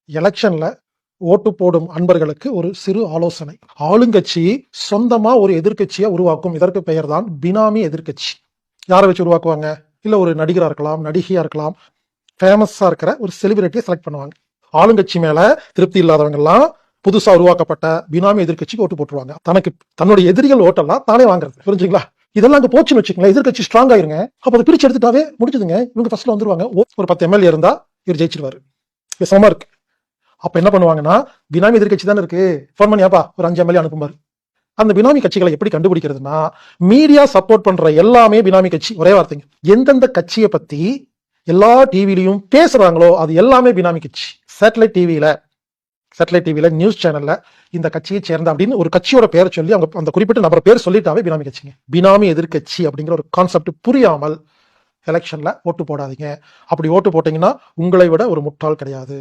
எலெக்ஷன்ல ஓட்டு போடும் அன்பர்களுக்கு ஒரு சிறு ஆலோசனை. ஆளுங்கட்சி சொந்தமா ஒரு எதிர்க்கட்சியை உருவாக்கும். இதற்கு பெயர் தான் பினாமி எதிர்க்கட்சி. யாரை வச்சு உருவாக்குவாங்க? இல்ல ஒரு நடிகரா இருக்கலாம், நடிகையா இருக்கலாம், ஃபேமஸா இருக்கிற ஒரு செலிபிரிட்டியை செலக்ட் பண்ணுவாங்க. ஆளுங்கட்சி மேல திருப்தி இல்லாதவங்க எல்லாம் புதுசா உருவாக்கப்பட்ட பினாமி எதிர்க்கட்சிக்கு ஓட்டு போட்டுருவாங்க. தன்னுடைய எதிரிகள் ஓட்டெல்லாம் தானே வாங்குறது. புரிஞ்சுங்களா? இதெல்லாம் அங்க போச்சுன்னு வச்சுக்கோங்களேன், எதிர்க்கட்சி ஸ்ட்ராங் ஆயிருங்க. அப்ப அதை பிரிச்சு எடுத்துட்டாவே முடிஞ்சதுங்க. இவங்க ஃபர்ஸ்ட்ல வந்துருவாங்க. ஒரு 10 எம்எல்ஏ இருந்தா இவர் ஜெயிச்சிருவாரு. சமமா இருக்கு. அப்ப என்ன பண்ணுவாங்கன்னா, பினாமி எதிர்க்கட்சி தானே இருக்கு, போன் பண்ணியாப்பா ஒரு 5 எம்எல்ஏ அனுப்புமாரு. அந்த பினாமி கட்சிகளை எப்படி கண்டுபிடிக்கிறதுனா, மீடியா சப்போர்ட் பண்ற எல்லாமே பினாமி கட்சி. ஒரே வார்த்தைங்க. எந்தெந்த கட்சியை பத்தி எல்லா டிவிலையும் பேசுறாங்களோ அது எல்லாமே பினாமி கட்சி. சேட்டலைட் டிவில நியூஸ் சேனல்ல இந்த கட்சியை சேர்ந்த அப்படின்னு ஒரு கட்சியோட பேரை சொல்லி அவங்க அந்த குறிப்பிட்ட நபர் பேர் சொல்லிட்டாவே பினாமி கட்சிங்க. பினாமி எதிர்க்கட்சி அப்படிங்கிற ஒரு கான்செப்ட் புரியாமல் எலெக்ஷன்ல ஓட்டு போடாதீங்க. அப்படி ஓட்டு போட்டீங்கன்னா உங்களை விட ஒரு முட்டாள் கிடையாது.